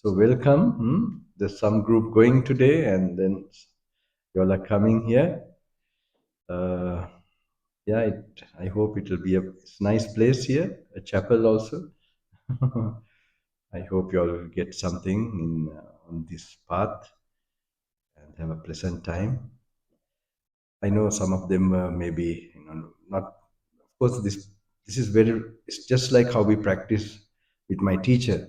So welcome. There's some group going today, and then you all are coming here. Uh, yeah, I hope it will be a nice place here, a chapel also. I hope you all will get something on this path and have a pleasant time. I know some of them maybe not. Of course, this is very. It's just like how we practice with my teacher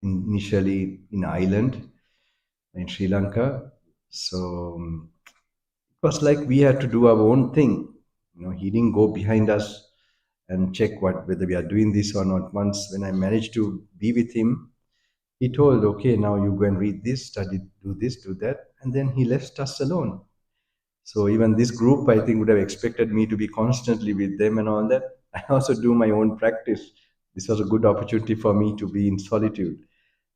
initially in Ireland in Sri Lanka. So it was like we had to do our own thing. He didn't go behind us and check whether we are doing this or not. Once when I managed to be with him, he told, "Okay, now you go and read this, study, do this, do that," and then he left us alone. So even this group, I think, would have expected me to be constantly with them and all that. I also do my own practice. This was a good opportunity for me to be in solitude.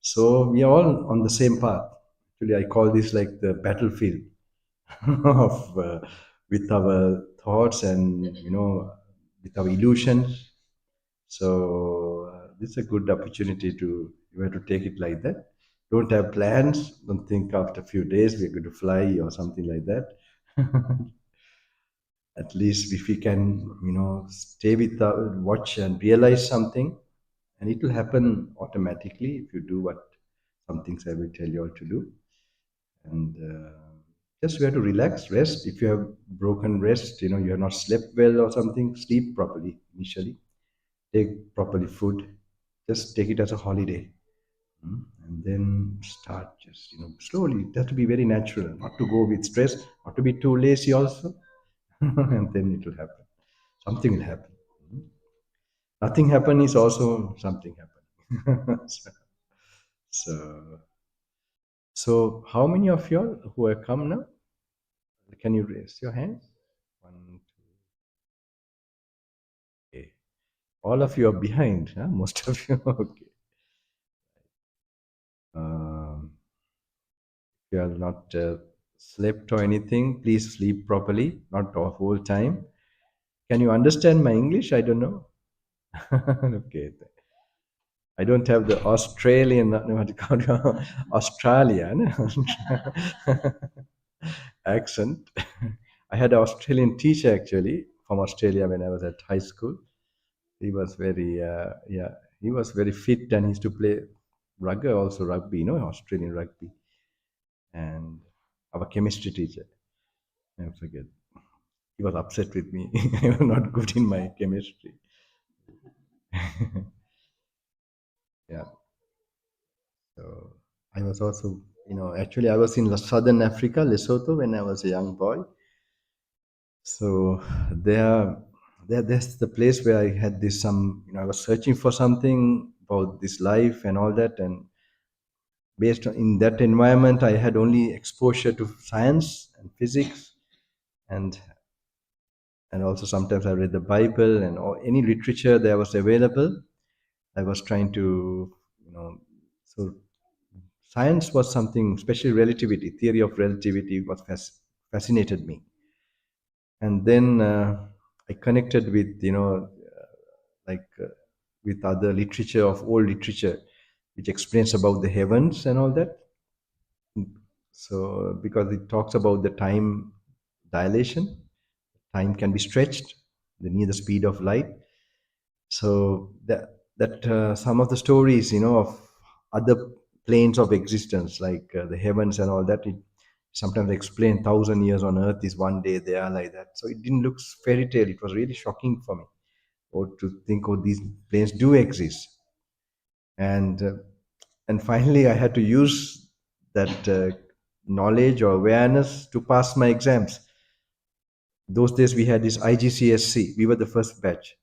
So we are all on the same path. Actually, I call this like the battlefield of with our thoughts and with our illusions. So this is a good opportunity to you have to take it like that. Don't have plans. Don't think after a few days we're going to fly or something like that. At least if we can, stay with the watch and realize something, and it will happen automatically if you do what some things I will tell you all to do. And just we have to relax, rest. If you have broken rest, you have not slept well or something, sleep properly initially. Take properly food. Just take it as a holiday. And then start just slowly. It has to be very natural, not to go with stress, not to be too lazy also. And then it will happen. Something will happen. Nothing happen is also something happening. So how many of you all who have come now? Can you raise your hands? One, two. Okay. All of you are behind, huh? Most of you. Okay. If you have not slept or anything, please sleep properly, not the whole time. Can you understand my English? I don't know. Okay. I don't have the Australian, not know what to call it, Australian accent. I had an Australian teacher actually from Australia when I was at high school. He was he was very fit and he used to play rugby, Australian rugby. And our chemistry teacher, I forget, he was upset with me. I was not good in my chemistry. Yeah. So I was also, actually I was in Southern Africa, Lesotho, when I was a young boy. So that's the place where I had this I was searching for something about this life and all that, and based on in that environment, I had only exposure to science and physics, and also sometimes I read the Bible and any literature that was available. I was trying to, so science was something, especially relativity, theory of relativity, was fascinated me. And then I connected with like with other literature of old literature which explains about the heavens and all that. So because it talks about the time dilation, time can be stretched near the speed of light. So that some of the stories of other planes of existence, like the heavens and all that, it sometimes explain 1,000 years on earth is one day they are like that. So it didn't look fairy tale. It was really shocking for me, or to think, oh, these planes do exist. And finally I had to use that knowledge or awareness to pass my exams. Those days we had this IGCSC. We were the first batch.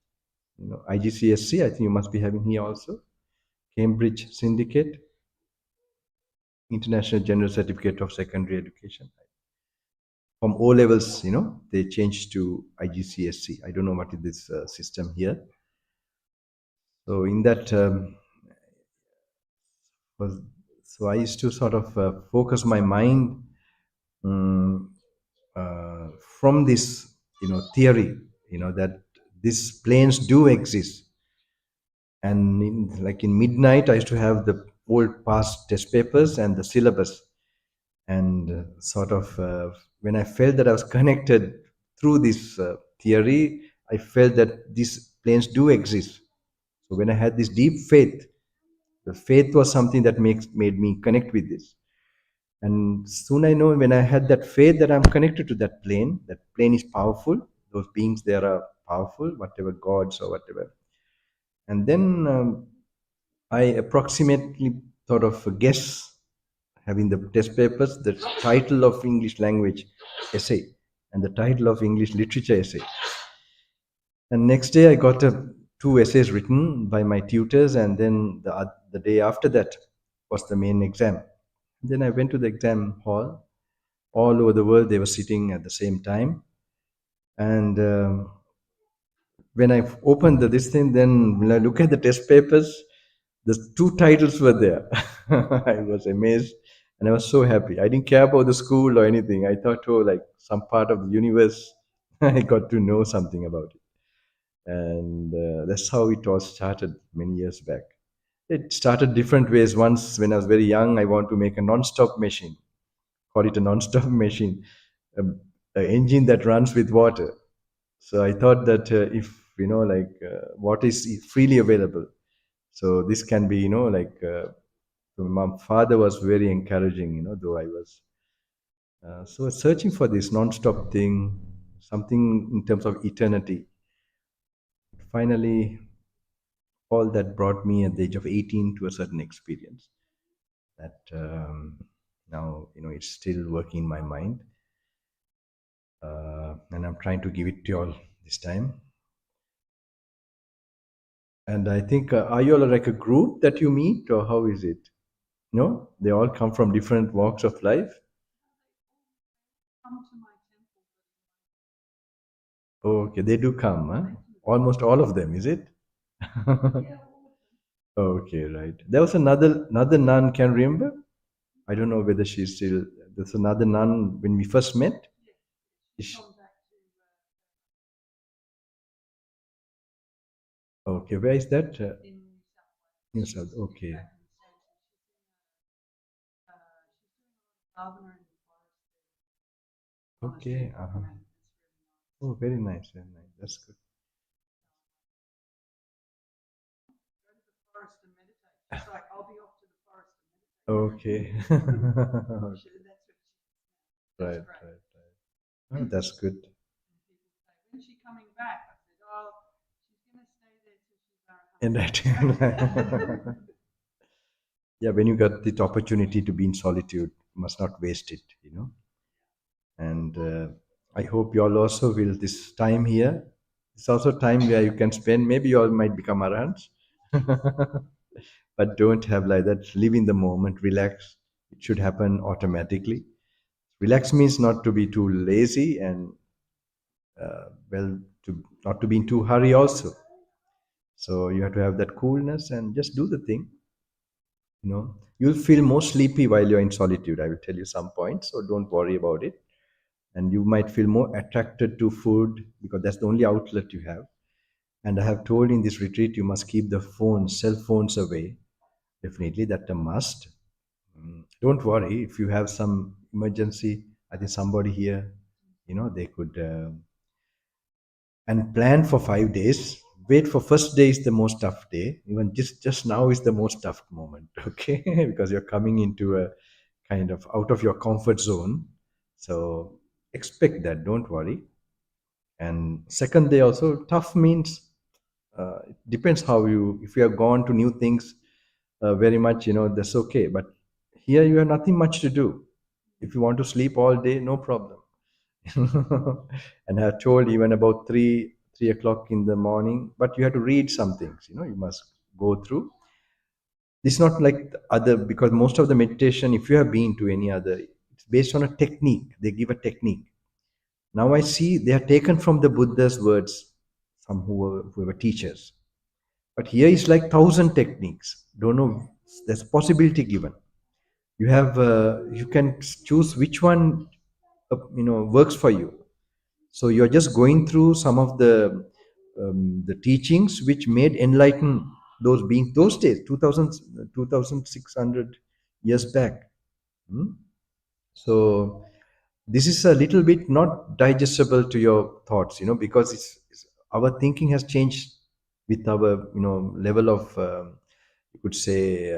IGCSC, I think you must be having here also. Cambridge Syndicate, International General Certificate of Secondary Education. From O levels, they changed to IGCSC. I don't know what is this system here. So in that, was so I used to sort of focus my mind um, from this, theory, that these planes do exist. And like in midnight, I used to have the old past test papers and the syllabus. And sort of when I felt that I was connected through this theory, I felt that these planes do exist. So when I had this deep faith, the faith was something that made me connect with this. And soon I know, when I had that faith that I'm connected to that plane is powerful. Those beings there are powerful, whatever gods or whatever. And then I approximately sort of guess, having the test papers, the title of English language essay and the title of English literature essay. And next day I got two essays written by my tutors, and then the day after that was the main exam. Then I went to the exam hall. All over the world, they were sitting at the same time. And when I opened this thing, then when I look at the test papers, the two titles were there. I was amazed and I was so happy. I didn't care about the school or anything. I thought, oh, like some part of the universe, I got to know something about it. And that's how it all started many years back. It started different ways. Once, when I was very young, I want to make a non-stop machine, call it a non-stop machine, an engine that runs with water. So I thought that if water is freely available, so this can be, so my father was very encouraging, though I was so searching for this non-stop thing, something in terms of eternity. Finally, all that brought me at the age of 18 to a certain experience that now it's still working in my mind, and I'm trying to give it to you all this time. And I think, are you all like a group that you meet, or how is it? No, they all come from different walks of life. Okay, they do come, huh? Almost all of them, is it? Okay, right. There was another nun. Can remember? I don't know whether she's still. There's another nun when we first met. Is she- Okay, where is that? New South. Okay, okay. Uh-huh. Oh, very nice, very nice. That's good. Okay. Right, right, right. Oh, that's good. And that, yeah, when you got the opportunity to be in solitude, you must not waste it. And I hope you all also will this time here. It's also time where you can spend. Maybe you all might become arahants, but don't have like that. Live in the moment, relax. It should happen automatically. Relax means not to be too lazy and well, to not to be in too hurry also. So you have to have that coolness and just do the thing. You'll feel more sleepy while you're in solitude. I will tell you some points, so don't worry about it. And you might feel more attracted to food because that's the only outlet you have. And I have told in this retreat, you must keep the phones, cell phones away. Definitely, that's a must. Don't worry if you have some emergency. I think somebody here, they could and plan for 5 days. Wait for first day is the most tough day. Even just now is the most tough moment. Okay, because you're coming into a kind of out of your comfort zone. So expect that. Don't worry. And second day also tough means it depends how you, if you have gone to new things very much, that's okay. But here you have nothing much to do. If you want to sleep all day, no problem. And I have told even about 3 o'clock in the morning, but you have to read some things, you must go through. It's not like the other, because most of the meditation, if you have been to any other, it's based on a technique. They give a technique. Now I see they are taken from the Buddha's words, from who were teachers. But here is like thousand techniques. Don't know. There's possibility given. You can choose which one works for you. So you're just going through some of the teachings which made enlighten those beings those days, 2000, 2600 years back. Hmm? So this is a little bit not digestible to your thoughts, because our thinking has changed with our, level of, you could say,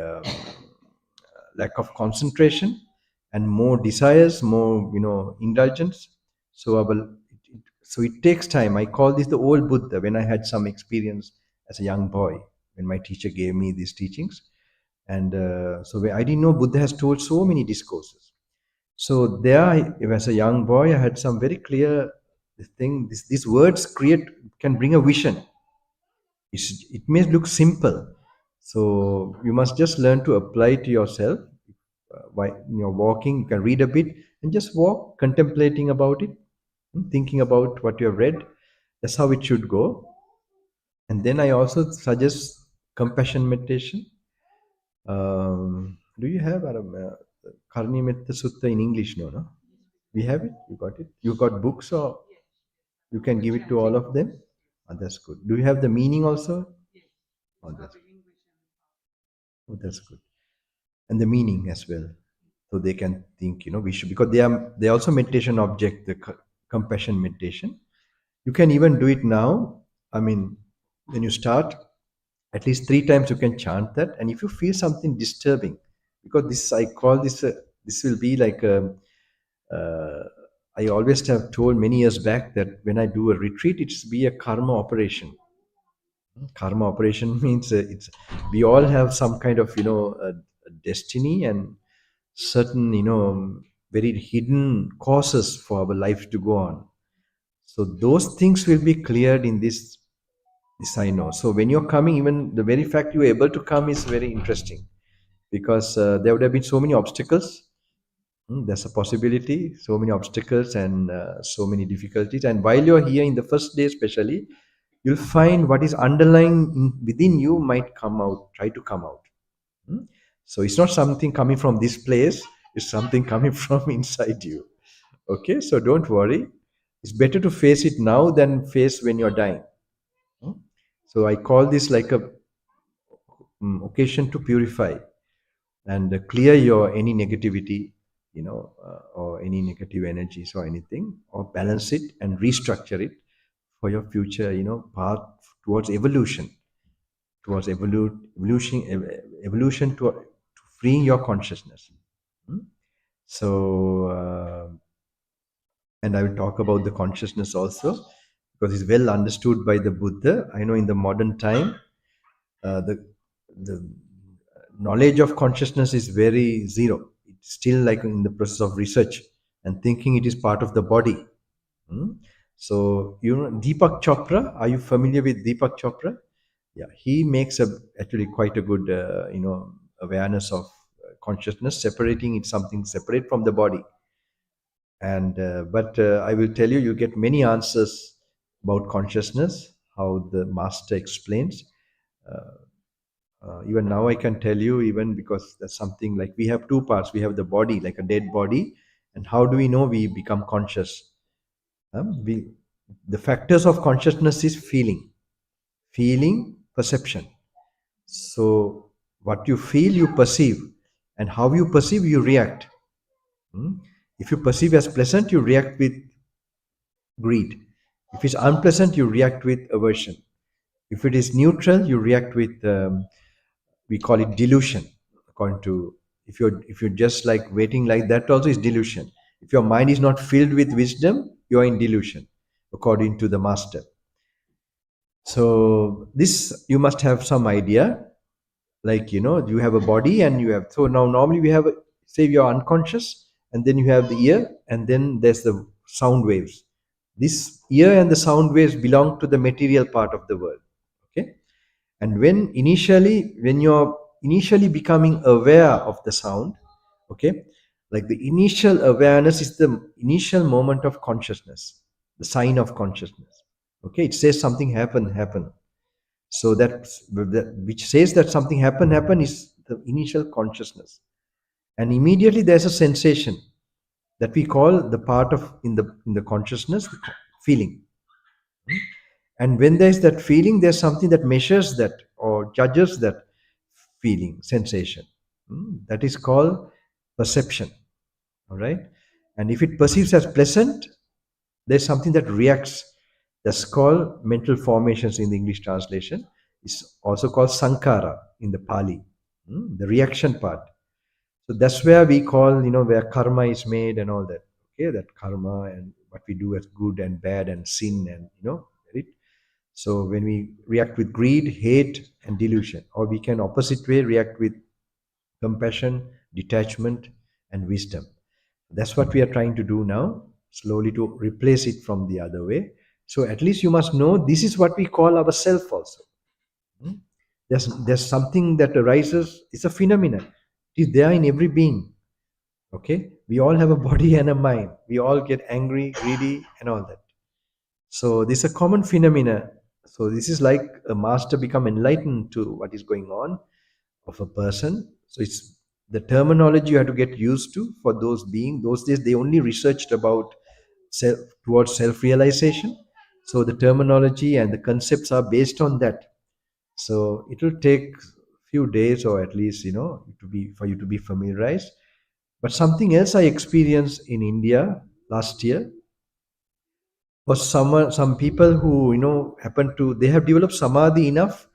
lack of concentration and more desires, more, indulgence. So so it takes time. I call this the old Buddha. When I had some experience as a young boy, when my teacher gave me these teachings, and I didn't know Buddha has told so many discourses. So there, as a young boy, I had some very clear thing. These words can bring a vision. It may look simple, so you must just learn to apply to yourself. While you're walking, you can read a bit and just walk, contemplating about it, thinking about what you have read. That's how it should go. And then I also suggest compassion meditation. Do you have Karnimetta Sutta in English? No, no. We have it. You got it. You got books, or you can give it to all of them. Oh, that's good. Do you have the meaning also? Oh, that's good. And the meaning as well, so they can think. We should, because they also meditation object, the compassion meditation. You can even do it now. I mean, when you start, at least 3 times you can chant that. And if you feel something disturbing, because this I call this this will be like a, uh, I always have told many years back that when I do a retreat, it's be a karma operation. Karma operation means it's we all have some kind of, a destiny and certain, very hidden causes for our life to go on. So those things will be cleared in this I know. So when you're coming, even the very fact you're able to come is very interesting, because there would have been so many obstacles. There's a possibility, so many obstacles and so many difficulties. And while you're here in the first day, especially, you'll find what is underlying within you might come out, try to come out. Hmm? So it's not something coming from this place, it's something coming from inside you. Okay, so don't worry. It's better to face it now than face when you're dying. Hmm? So I call this like a occasion to purify and clear your any negativity, or any negative energies or anything, or balance it and restructure it for your future, path towards evolution, towards evolution to freeing your consciousness. Hmm? So, and I will talk about the consciousness also, because it's well understood by the Buddha. I know in the modern time, the knowledge of consciousness is very zero. It's still like in the process of research and thinking it is part of the body. Hmm? So, Deepak Chopra, are you familiar with Deepak Chopra? Yeah, he makes actually quite a good, awareness of consciousness, separating it something separate from the body. And but I will tell you, you get many answers about consciousness, how the master explains. Even now, I can tell you, even because that's something like we have two parts. We have the body, like a dead body, and how do we know we become conscious? The factors of consciousness is feeling, perception. So what you feel, you perceive, and how you perceive, you react. Hmm? If you perceive as pleasant, you react with greed. If it's unpleasant, you react with aversion. If it is neutral, you react with, we call it delusion. According to, if you're just like waiting like that, also is delusion. If your mind is not filled with wisdom, you are in delusion, according to the master. So this you must have some idea, like, you have a body and you have, so now normally we have say you're unconscious, and then you have the ear, and then there's the sound waves. This ear and the sound waves belong to the material part of the world. Okay, and when you're initially becoming aware of the sound, okay, like the initial awareness is the initial moment of consciousness, the sign of consciousness. Okay, it says something happen. So that which says that something happen is the initial consciousness, and immediately there's a sensation that we call the part of in the consciousness, feeling. And when there's that feeling, there's something that measures that, or or judges that feeling, sensation. That is called perception. All right. And if it perceives as pleasant, there's something that reacts. That's called mental formations in the English translation. It's also called sankara in the Pali, the reaction part. So that's where we call, where karma is made and all that. Okay, that karma and what we do as good and bad and sin and, right? So when we react with greed, hate, and delusion, or we can opposite way react with compassion, detachment, and wisdom. That's what we are trying to do now, slowly to replace it from the other way. So at least you must know this is what we call our self also. Hmm? There's something that arises, it's a phenomenon. It is there in every being. Okay? We all have a body and a mind. We all get angry, greedy, and all that. So this is a common phenomena. So this is like a master become enlightened to what is going on of a person. So it's the terminology you have to get used to for those being. Those days they only researched about self towards self-realization. So the terminology and the concepts are based on that. So it will take few days or at least to be for you to be familiarized. But something else I experienced in India last year was some people who happen to they have developed samadhi enough,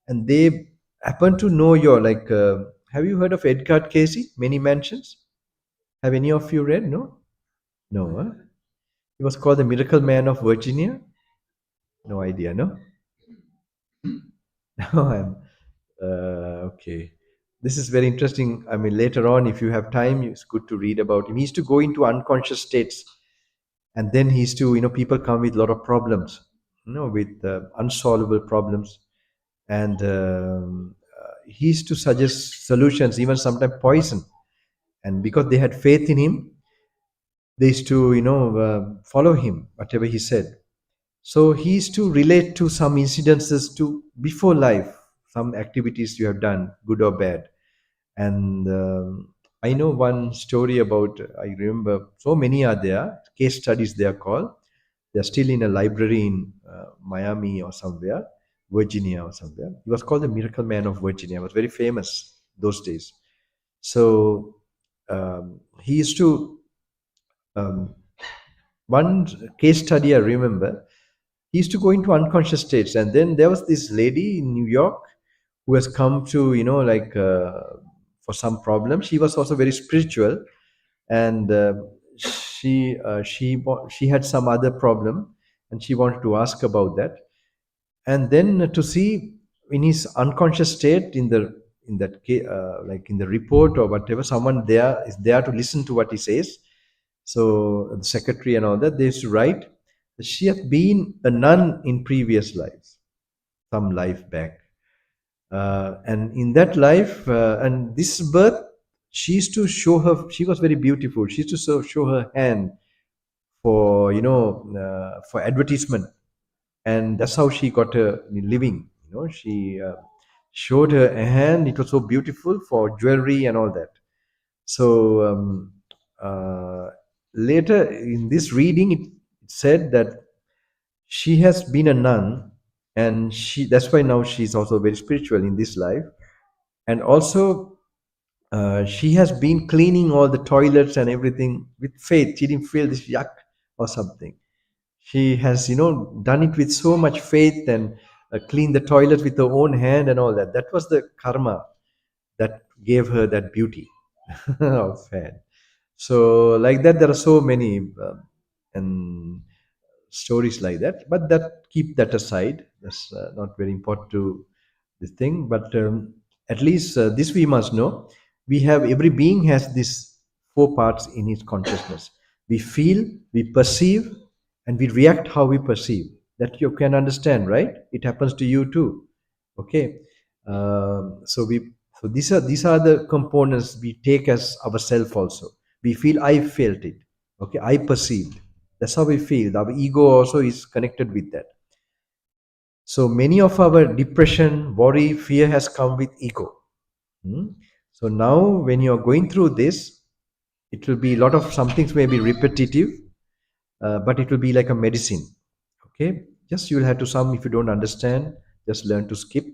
and they happen to know your like. Have you heard of Edgar Casey? Many Mansions. Have any of you read? No, no. Huh? He was called the Miracle Man of Virginia. No idea. No. No, I'm okay. This is very interesting. I mean, later on, if you have time, it's good to read about him. He used to go into unconscious states, and then he used to, people come with a lot of problems, with unsolvable problems, and he used to suggest solutions, even sometimes poison. And because they had faith in him, they used to, follow him, whatever he said. So he used to relate to some incidences to before life, some activities you have done, good or bad. And I know one story about, I remember so many are there, case studies they are called. They're still in a library in Miami or somewhere, Virginia or somewhere. He was called the Miracle Man of Virginia. He was very famous those days. So he used to, um, one case study I remember, he used to go into unconscious states. And then there was this lady in New York who has come to, for some problem. She was also very spiritual, and she had some other problem, and she wanted to ask about that. And then to see in his unconscious state, like in the report or whatever, someone there is there to listen to what he says. So the secretary and all that, they used to write that she has been a nun in previous lives, some life back. And in that life, and this birth, she used to show her, she was very beautiful. She used to show her hand for, for advertisement. And that's how she got a living. She showed her hand. It was so beautiful for jewelry and all that. So later in this reading, it said that she has been a nun, and that's why now she's also very spiritual in this life. And also she has been cleaning all the toilets and everything with faith. She didn't feel this yuck or something. She has done it with so much faith, and cleaned the toilet with her own hand and all that. That was the karma that gave her that beauty of hand. So like that there are so many and stories like that, but that keep that aside. That's not very important to this thing. But at least this we must know. We have, every being has these four parts in his consciousness. We feel, we perceive, and we react how we perceive. That you can understand, right? It happens to you too. Okay. So these are the components we take as ourself also. We feel, I felt it. Okay, I perceived. That's how we feel. Our ego also is connected with that. So many of our depression, worry, fear has come with ego. Hmm? So now when you are going through this, it will be a lot of some things may be repetitive, but it will be like a medicine. Okay, just you'll have to, some if you don't understand, just learn to skip.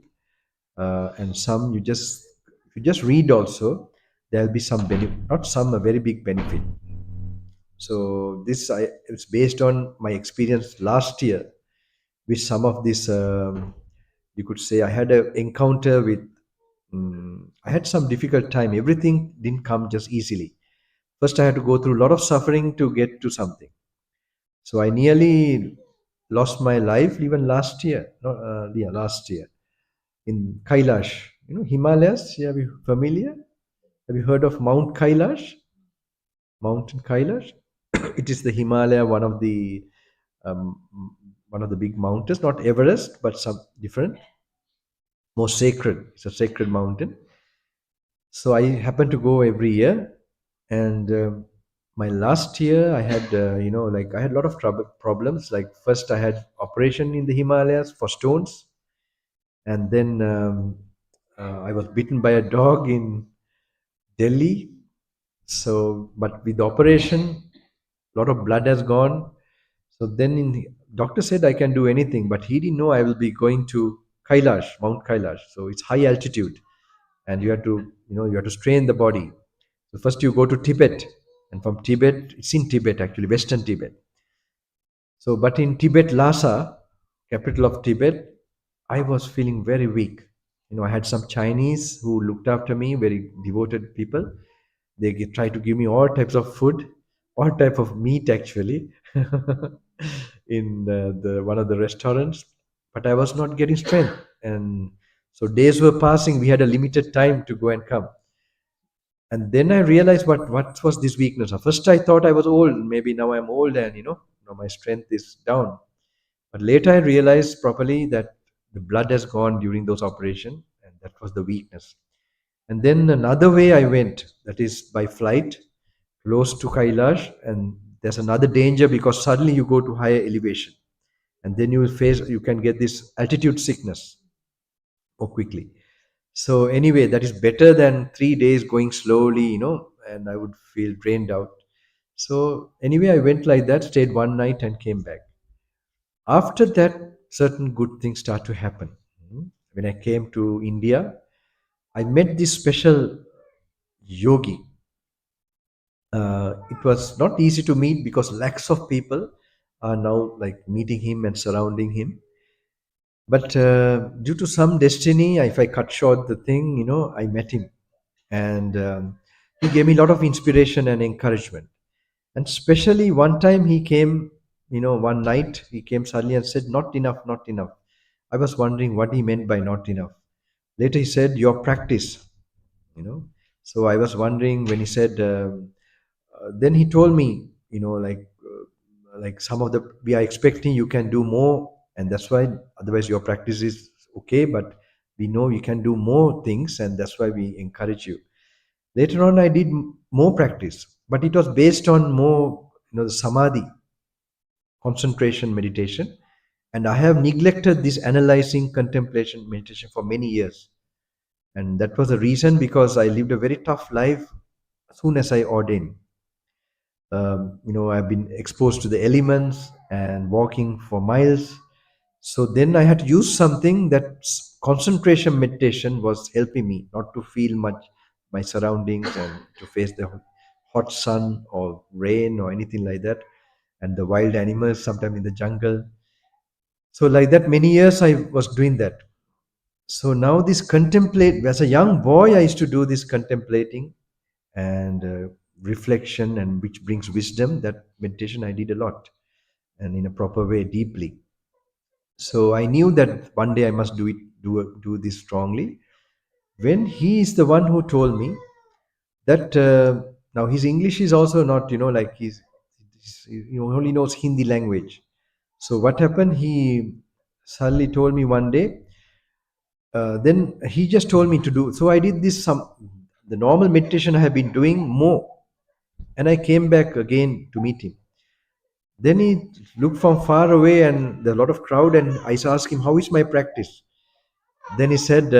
and some you just, if you just read also, there'll be some benefit, not some, a very big benefit. So this it's based on my experience last year with some of this. You could say I had an encounter with. I had some difficult time. Everything didn't come just easily. First, I had to go through a lot of suffering to get to something. So I nearly lost my life even last year. No, yeah, last year in Kailash. Himalayas. Yeah, are you familiar? Have you heard of Mount Kailash? Mountain Kailash. It is the Himalaya, um, one of the big mountains, not Everest, but some different, more sacred. It's a sacred mountain. So I happen to go every year, and my last year I had, like I had a lot of trouble problems. Like first I had operation in the Himalayas for stones, and then I was bitten by a dog in Delhi. So, but with the operation, a lot of blood has gone. So then, doctor said I can do anything, but he didn't know I will be going to Kailash, Mount Kailash. So it's high altitude, and you have to strain the body. So first you go to Tibet, and from Tibet, it's in Tibet actually, Western Tibet. So, but in Tibet, Lhasa, capital of Tibet, I was feeling very weak. I had some Chinese who looked after me, very devoted people. They try to give me all types of food, all type of meat actually, in the one of the restaurants. But I was not getting strength, and so days were passing. We had a limited time to go and come, and then I realized what was this weakness. At first, I thought I was old. Maybe now I'm old, and my strength is down. But later, I realized properly that the blood has gone during those operations, and that was the weakness. And then another way I went, that is by flight, close to Kailash, and there's another danger because suddenly you go to higher elevation, and then you can get this altitude sickness more quickly. So anyway, that is better than 3 days going slowly, and I would feel drained out. So anyway, I went like that, stayed one night, and came back. After that, certain good things start to happen. When I came to India, I met this special yogi. It was not easy to meet because lakhs of people are now like meeting him and surrounding him. But due to some destiny, if I cut short the thing, I met him, and he gave me a lot of inspiration and encouragement. And especially one time he came, one night he came suddenly and said, "Not enough, not enough." I was wondering what he meant by not enough. Later he said, "Your practice." you know so I was wondering when he said, then he told me, like some of the we are expecting you can do more, and that's why, otherwise your practice is okay, but we know you can do more things, and that's why we encourage you. Later on I did more practice, but it was based on more, the samadhi, concentration meditation, and I have neglected this analyzing contemplation meditation for many years. And that was the reason, because I lived a very tough life as soon as I ordained. I've been exposed to the elements and walking for miles. So then I had to use something that concentration meditation was helping me not to feel much my surroundings and to face the hot sun or rain or anything like that, and the wild animals sometimes in the jungle. So like that, many years I was doing that. So now this contemplate, as a young boy, I used to do this contemplating and reflection, and which brings wisdom. That meditation I did a lot, and in a proper way, deeply. So I knew that one day I must do this strongly. When he is the one who told me that, now his English is also not, like he only knows Hindi language. So what happened? He suddenly told me one day. Then he just told me to do. So I did this some the normal meditation I have been doing more, and I came back again to meet him. Then he looked from far away, and there a lot of crowd, and I asked him, "How is my practice?" Then he said,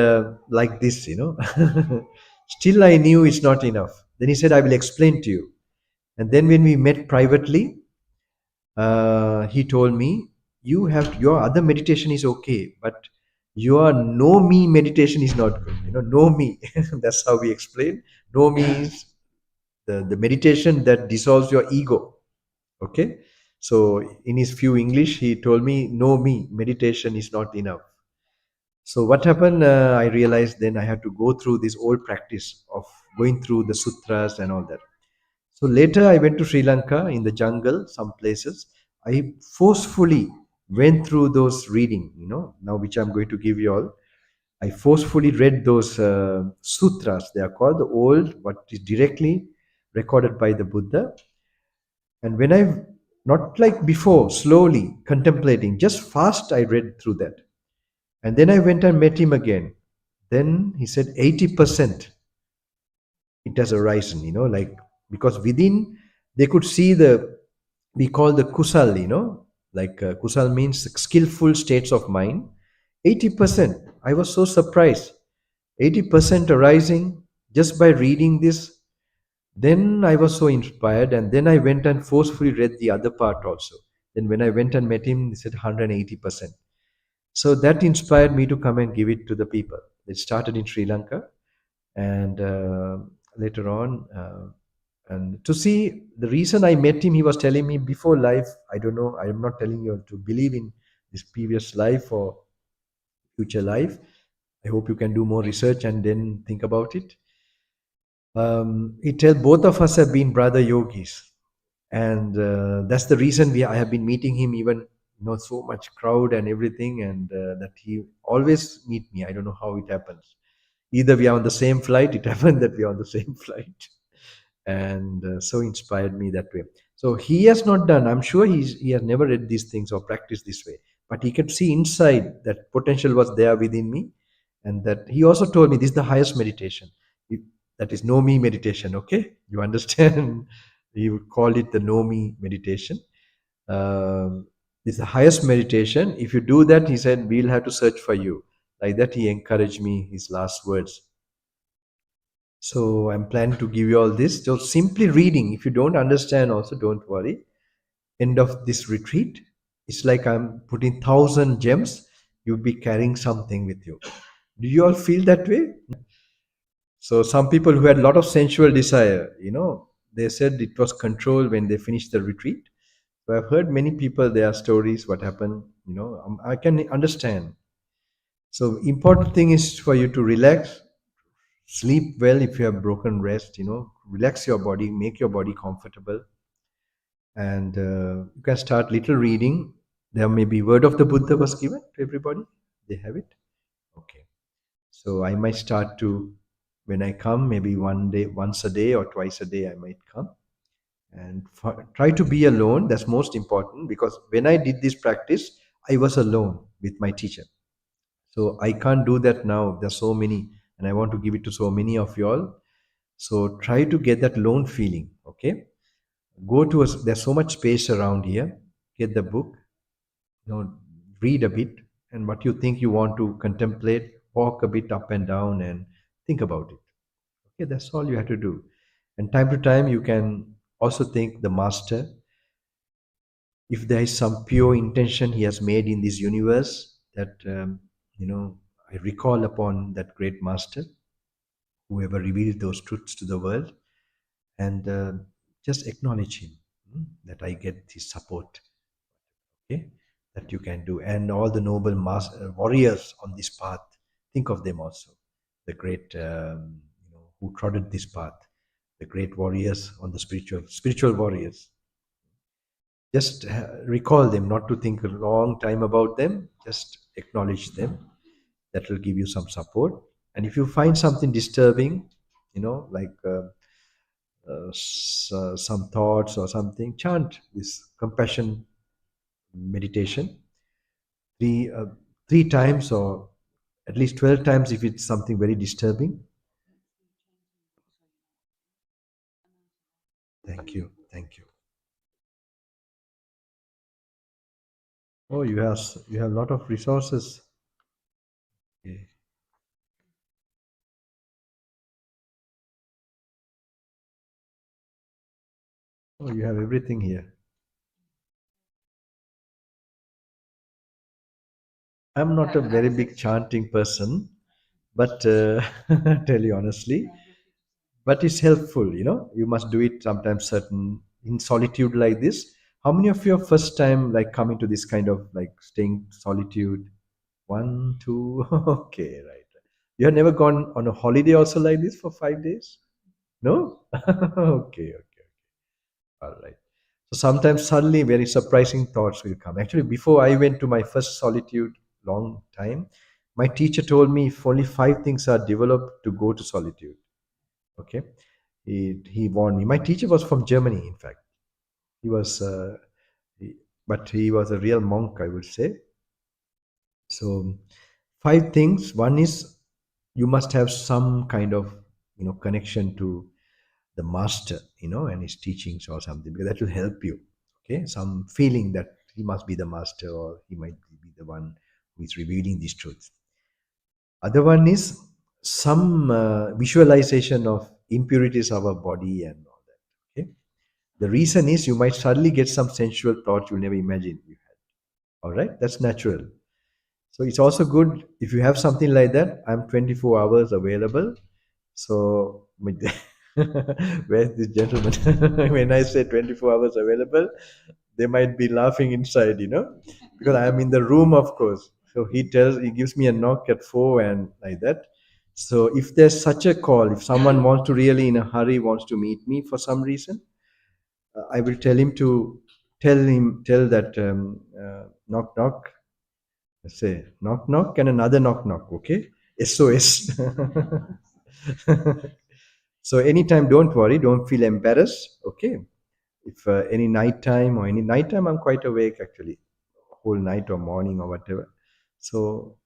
"Like this, Still, I knew it's not enough. Then he said, "I will explain to you." And then when we met privately, he told me, "You have your other meditation is okay, but your no me meditation is not good. No me. That's how we explain. No me is the meditation that dissolves your ego. Okay. So in his few English, he told me, no me meditation is not enough. So what happened? I realized then I had to go through this old practice of going through the sutras and all that. So later I went to Sri Lanka in the jungle, some places. I forcefully went through those reading, now which I'm going to give you all. I forcefully read those sutras. They are called the old, what is directly recorded by the Buddha. And when I, not like before, slowly contemplating, just fast, I read through that. And then I went and met him again. Then he said 80% it has arisen, like because within they could see we call the kusal, like kusal means skillful states of mind. 80%. I was so surprised. 80% arising just by reading this. Then I was so inspired, and then I went and forcefully read the other part also. Then when I went and met him, he said 180%. So that inspired me to come and give it to the people. It started in Sri Lanka, and later on, and to see the reason I met him, he was telling me before life. I don't know. I am not telling you to believe in this previous life or future life. I hope you can do more research and then think about it. He tell both of us have been brother yogis, and that's the reason I have been meeting him, even so much crowd and everything, and that he always meet me. I don't know how it happens. Either we are on the same flight. It happened that we are on the same flight, and so inspired me that way. So he has not done. I'm sure he has never read these things or practiced this way, but he could see inside that potential was there within me, and that he also told me this is the highest meditation. It- that is no me meditation. Okay, you understand? He would call it the no me meditation. This is the highest meditation. If you do that, he said, we'll have to search for you. Like that, he encouraged me. His last words. So I'm planning to give you all this. So simply reading. If you don't understand, also don't worry. End of this retreat, it's like I'm putting 1,000 gems. You'll be carrying something with you. Do you all feel that way? So some people who had a lot of sensual desire, they said it was control when they finished the retreat. So I've heard many people their stories, what happened. I can understand. So important thing is for you to relax, sleep well if you have broken rest. Relax your body, make your body comfortable, and you can start little reading. There may be word of the Buddha was given to everybody. They have it. Okay. So I might start to, when I come, maybe one day, once a day or twice a day, I might come and try to be alone. That's most important, because when I did this practice, I was alone with my teacher. So I can't do that now. There's so many, and I want to give it to so many of you all. So try to get that lone feeling. Okay. Go to us. There's so much space around here. Get the book. Read a bit, and what you think you want to contemplate, walk a bit up and down and think about it. Okay, that's all you have to do. And time to time, you can also think the master, if there is some pure intention he has made in this universe, that I recall upon that great master, whoever revealed those truths to the world, and just acknowledge him, that I get his support. Okay, that you can do, and all the noble warriors on this path, think of them also, the great who trotted this path, the great warriors on the spiritual warriors. Just recall them, not to think a long time about them, just acknowledge them. That will give you some support. And if you find something disturbing, like some thoughts or something, chant this compassion meditation three uh, 3 times, or at least 12 times if it's something very disturbing. Thank you, thank you. Oh, you have a lot of resources. Okay. Oh, you have everything here. I'm not a very big chanting person, but tell you honestly, but it's helpful. You must do it sometimes certain in solitude like this. How many of your first time like coming to this kind of like staying solitude? One, two. Okay, right. You have never gone on a holiday also like this for 5 days? No? Okay, okay. All right. So sometimes suddenly very surprising thoughts will come. Actually, before I went to my first solitude, long time, my teacher told me if only 5 things are developed to go to solitude. Okay. He warned me. My teacher was from Germany, in fact. He was, he, but he was a real monk, I would say. So 5 things. One is you must have some kind of connection to the master, and his teachings or something, because that will help you. Okay, some feeling that he must be the master or he might be the one who is revealing these truths. Other one is some visualization of impurities of our body and all that. Okay, the reason is you might suddenly get some sensual thoughts you never imagined you had. All right, that's natural. So it's also good if you have something like that. I'm 24 hours available. So where's this gentleman? When I say 24 hours available, they might be laughing inside, because I am in the room, of course. So he gives me a knock at 4 and like that. So if there's such a call, if someone wants to really in a hurry wants to meet me for some reason, I will tell that knock knock. Say knock knock and another knock knock. Okay, SOS. So anytime, don't worry, don't feel embarrassed. Okay, if any nighttime or any nighttime, I'm quite awake actually, whole night or morning or whatever. So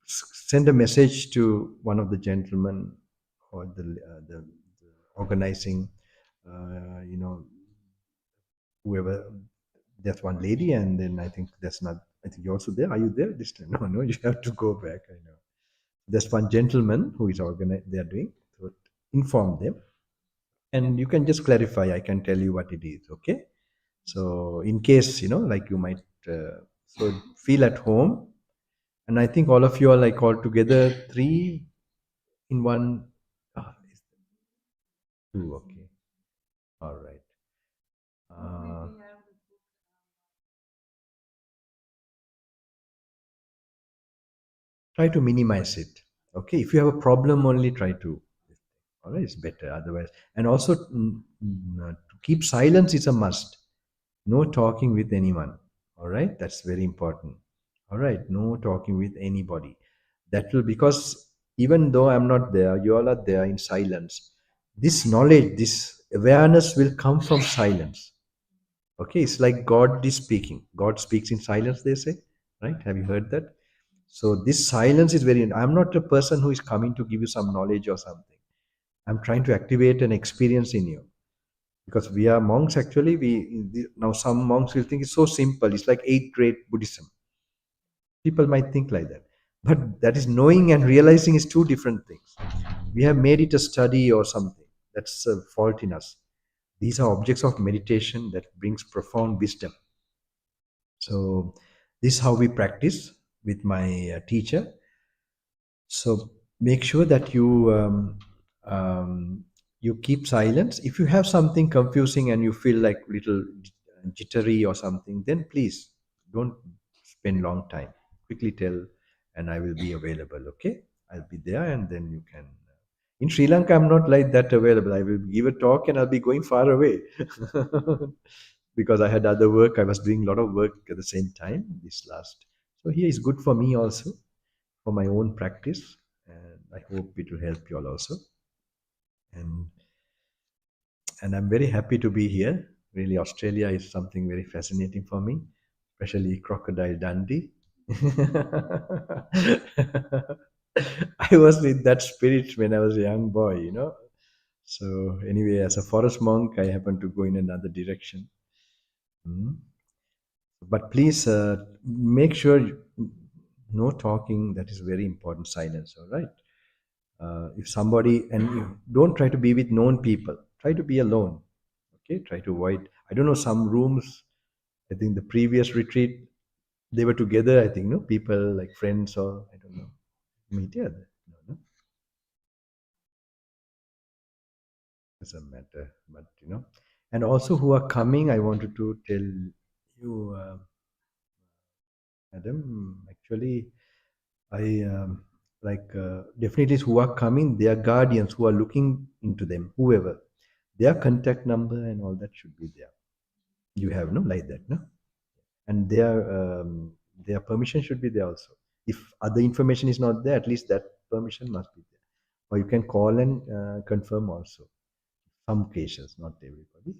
send a message to one of the gentlemen or the organizing, you know, whoever. There's one lady, and then I think that's not. I think you're also there. Are you there this time? No, no, you have to go back. I know. There's one gentleman who is organized. They are doing. So inform them, and you can just clarify. I can tell you what it is. Okay. So in case like you might, so feel at home, and I think all of you are like all together three in one. Is two. Okay. All right. Uh, Try to minimize it. Okay. If you have a problem, only try to. All right, it's better otherwise. And also, to keep silence is a must. No talking with anyone. All right, that's very important. All right, no talking with anybody. That will, because even though I'm not there, you all are there in silence. This knowledge, this awareness will come from silence. Okay, it's like God is speaking. God speaks in silence, they say. Right? Have you heard that? So this silence is very. I'm not a person who is coming to give you some knowledge or something. I'm trying to activate an experience in you, because we are monks. Actually, now some monks will think it's so simple. It's like eighth grade Buddhism. People might think like that, but that is knowing and realizing is two different things. We have made it a study or something. That's a fault in us. These are objects of meditation that brings profound wisdom. So this is how we practice with my teacher. So make sure that you keep silence. If you have something confusing and you feel like little jittery or something, then please don't spend long time. Quickly tell, and I will be available. Okay, I'll be there, and then you can. In Sri Lanka, I'm not like that available. I will give a talk and I'll be going far away because I had other work. I was doing a lot of work at the same time. This last, so here is good for me also for my own practice, and I hope it will help you all also. And I'm very happy to be here. Really, Australia is something very fascinating for me, especially Crocodile Dundee. I was in that spirit when I was a young boy. So anyway, as a forest monk, I happen to go in another direction. Mm. But please make sure no talking. That is very important. Silence. All right. If somebody, and you don't try to be with known people, try to be alone. Okay, try to avoid, I don't know, some rooms. I think the previous retreat They were together, I think, no? People like friends or I don't know. Meet, yeah. No, no, doesn't matter. But, and also who are coming, I wanted to tell you, Madam, actually, I definitely who are coming, they are guardians who are looking into them, whoever. Their contact number and all that should be there. You have no like that, no? And their permission should be there also. If other information is not there, at least that permission must be there. Or you can call and confirm also. Some cases, not everybody.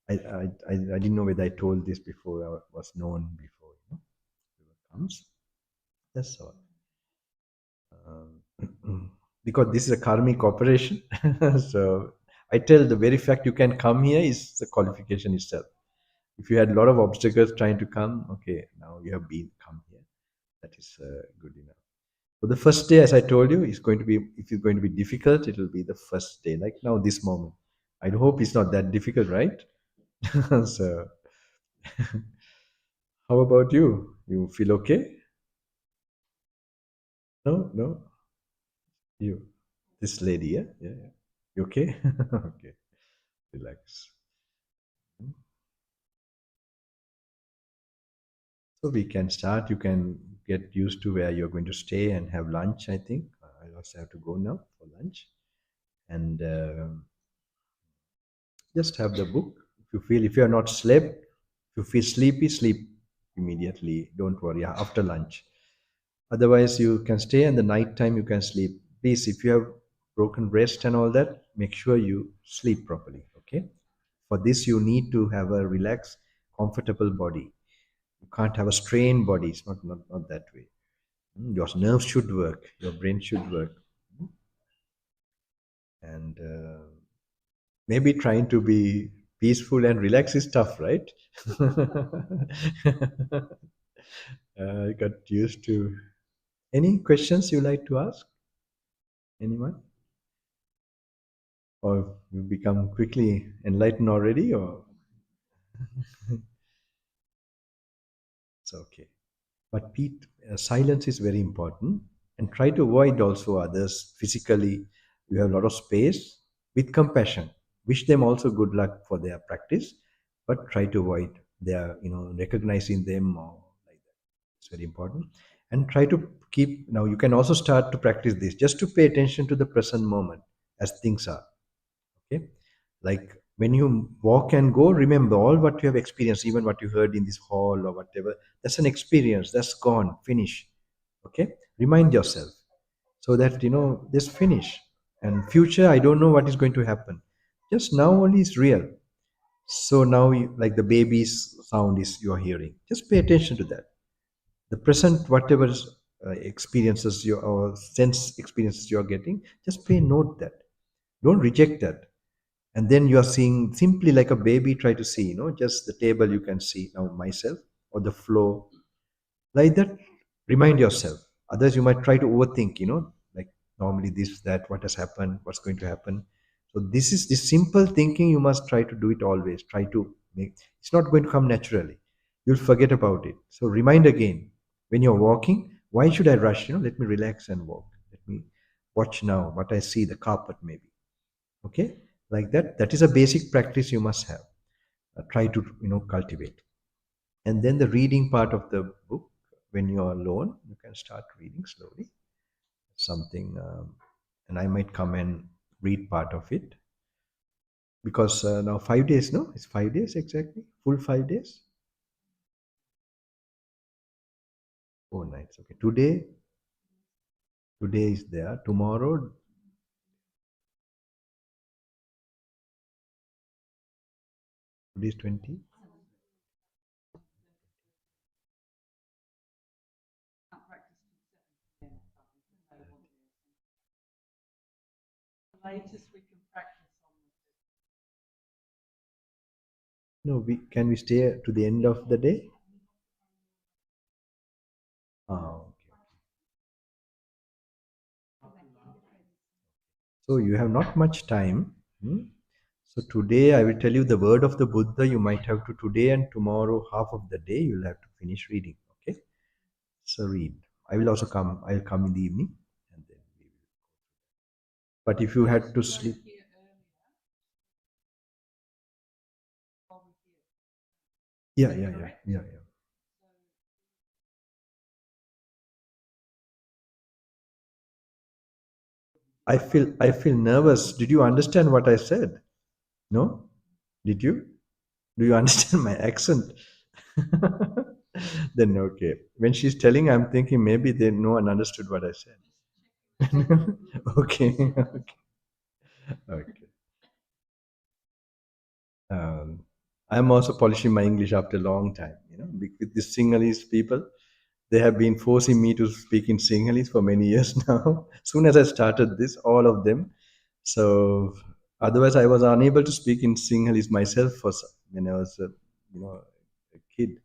I didn't know whether I told this before or was known before. Whoever comes. That's all. Because this is a karmic operation. So I tell the very fact you can come here is the qualification itself. If you had a lot of obstacles trying to come, okay, now you have been come here. That is good enough. So the first day, as I told you, is going to be, if it's going to be difficult, it will be the first day, like now, this moment. I hope it's not that difficult, right? So, how about you? You feel okay? No, no, you. This lady, yeah, yeah, yeah. You okay? Okay, relax. So we can start. You can get used to where you're going to stay and have lunch. I think I also have to go now for lunch, and just have the book. If you are not slept, if you feel sleepy, sleep immediately. Don't worry after lunch. Otherwise, you can stay and the night time you can sleep. Please, if you have broken rest and all that, make sure you sleep properly. Okay. For this, you need to have a relaxed, comfortable body. You can't have a strained body. It's not that way. Your nerves should work. Your brain should work. And maybe trying to be peaceful and relaxed is tough, right? I got used to. Any questions you like to ask? Anyone? Or you become quickly enlightened already? Or it's okay. But Pete, silence is very important, and try to avoid also others physically. You have a lot of space with compassion. Wish them also good luck for their practice, but try to avoid their, recognizing them or like that. It's very important. And try to keep, now you can also start to practice this just to pay attention to the present moment as things are. Okay. Like when you walk and go, remember all what you have experienced, even what you heard in this hall or whatever. That's an experience. That's gone. Finish. Okay. Remind yourself so that just finish. And future, I don't know what is going to happen. Just now only is real. So now, like the baby's sound is you are hearing. Just pay attention to that. The present, whatever experiences you or sense experiences you are getting, just pay note that. Don't reject that. And then you are seeing simply like a baby try to see, just the table you can see now myself or the floor like that. Remind yourself. Others you might try to overthink, like normally this, that, what has happened, what's going to happen. So this is this simple thinking. You must try to do it always. Try to make, it's not going to come naturally. You'll forget about it. So remind again when you're walking, why should I rush? Let me relax and walk. Let me watch now what I see, the carpet maybe. Okay, like that. That is a basic practice you must have. Try to cultivate. And then the reading part of the book, when you are alone, you can start reading slowly something, and I might come and read part of it, because now 5 days, no, it's 5 days exactly, full 5 days. 4 nights. Okay, today is there, tomorrow. Today is 20. No, we can we stay to the end of the day? Okay. So you have not much time. Hmm? So today I will tell you the word of the Buddha. You might have to today and tomorrow, half of the day, you'll have to finish reading. Okay? So read. I will also come. I'll come in the evening, and then we will. But if you had to sleep, yeah. I feel nervous. Did you understand what I said? No? Did you? Do you understand my accent? Then okay. When she's telling, I'm thinking maybe they no one understood what I said. Okay. Okay. Um, I'm also polishing my English after a long time. With the Sinhalese people, they have been forcing me to speak in Sinhalese for many years now. Soon as I started this, all of them. So otherwise, I was unable to speak in Sinhalese myself when I was, a kid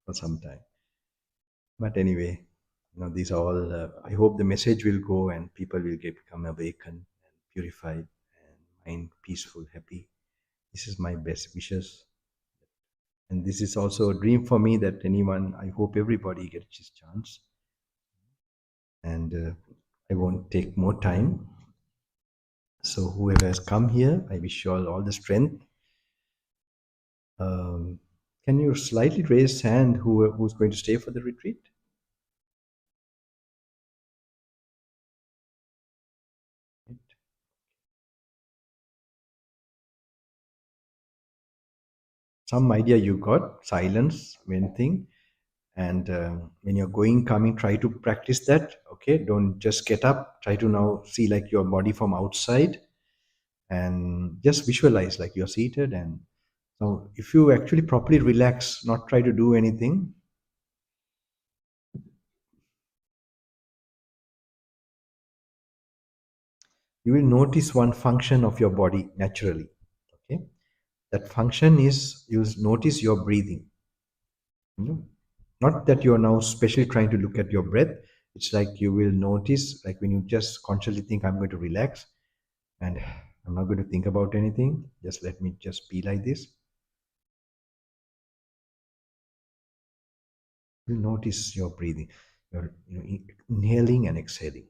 for some time. But anyway, these are all. I hope the message will go and people will become awakened and purified and mind peaceful, happy. This is my best wishes. And this is also a dream for me that anyone, I hope everybody gets this chance. And I won't take more time. So, whoever has come here, I wish you all the strength. Um, can you slightly raise hand who's going to stay for the retreat? Some idea you got, silence, main thing. And when you're going, coming, try to practice that. Okay, don't just get up. Try to now see like your body from outside and just visualize like you're seated. And so if you actually properly relax, not try to do anything, you will notice one function of your body naturally. Okay, that function is you notice your breathing. Not that you're now specially trying to look at your breath. It's like you will notice like when you just consciously think I'm going to relax and I'm not going to think about anything, just let me just be like this. You notice your breathing, your inhaling and exhaling.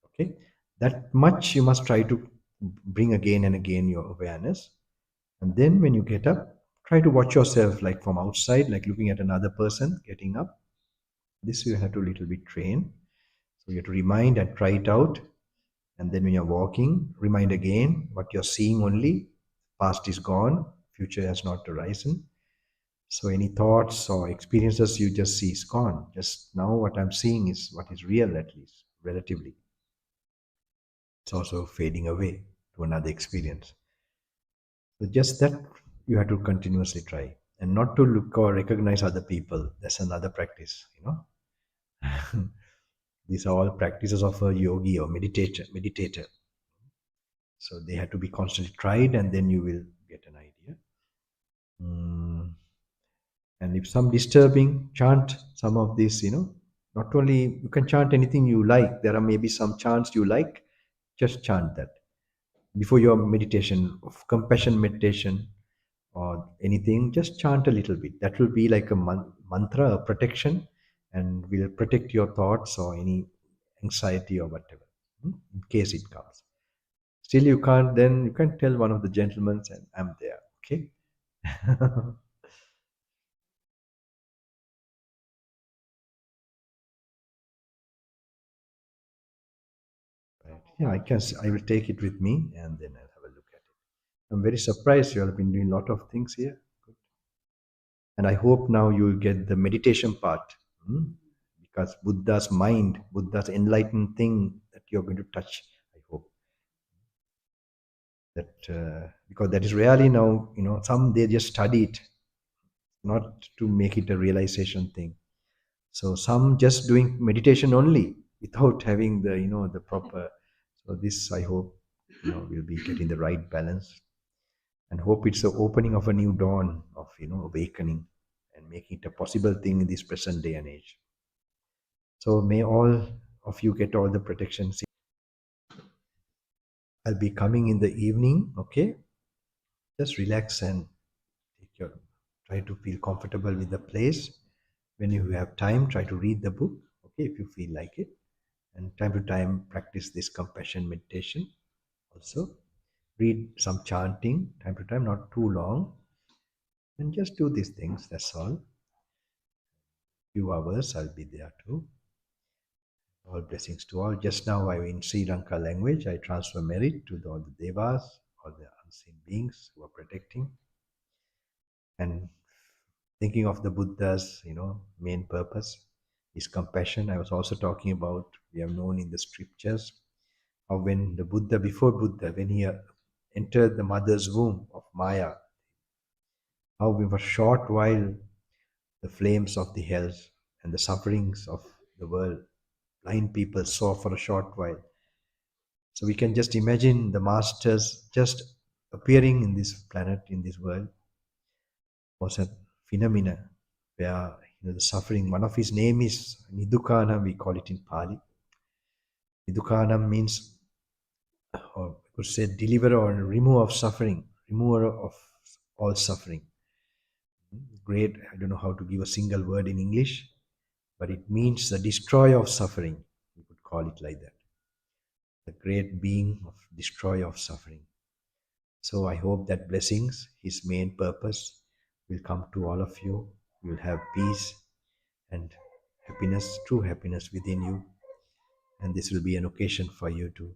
Okay, that much you must try to bring again and again your awareness. And then when you get up, try to watch yourself like from outside, like looking at another person getting up. This you have to little bit train. So you have to remind and try it out. And then when you're walking, remind again what you're seeing only. Past is gone, future has not arisen. So any thoughts or experiences you just see is gone. Just now what I'm seeing is what is real, at least, relatively. It's also fading away to another experience. So just that you have to continuously try. And not to look or recognize other people. That's another practice. These are all practices of a yogi or meditator. So they have to be constantly tried and then you will get an idea. Mm, and if some disturbing, chant some of this. Not only you can chant anything you like, there are maybe some chants you like, just chant that before your meditation, of compassion meditation or anything, just chant a little bit. That will be like a mantra, a protection, and will protect your thoughts or any anxiety or whatever, in case it comes. Still, you can't, then you can tell one of the gentlemen, and I'm there. Okay. Right. Yeah, I will take it with me and then I'll have a look at it. I'm very surprised you have been doing a lot of things here. Good. And I hope now you will get the meditation part. Because Buddha's mind, Buddha's enlightened thing that you're going to touch, I hope. That because that is really now, some they just study it, not to make it a realization thing. So some just doing meditation only without having the proper. So this I hope we'll be getting the right balance and hope it's the opening of a new dawn of awakening and making it a possible thing in this present day and age. So may all of you get all the protections. I'll be coming in the evening, okay? Just relax and take your, try to feel comfortable with the place. When you have time, try to read the book, okay, if you feel like it. And time to time, practice this compassion meditation also. Read some chanting, time to time, not too long. And just do these things, that's all. Few hours, I'll be there too. All blessings to all. Just now, I in Sri Lanka language, I transfer merit to all the devas, all the unseen beings who are protecting. And thinking of the Buddha's, main purpose is compassion. I was also talking about, we have known in the scriptures, how when the Buddha, before Buddha, when he entered the mother's womb of Maya, how we were short while the flames of the hells and the sufferings of the world, blind people saw for a short while. So we can just imagine the masters just appearing in this planet, in this world, was a phenomena where the suffering. One of his name is Nidukana, we call it in Pali. Nidukana means, or we could say, deliverer or remover of suffering, remover of all suffering. Great, I don't know how to give a single word in English, but it means the destroyer of suffering. We could call it like that. The great being of destroyer of suffering. So I hope that blessings, his main purpose, will come to all of you. You will have peace and happiness, true happiness within you. And this will be an occasion for you to,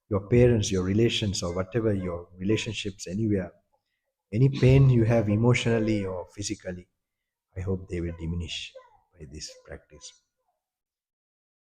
your parents, your relations, or whatever your relationships anywhere, any pain you have emotionally or physically, I hope they will diminish by this practice.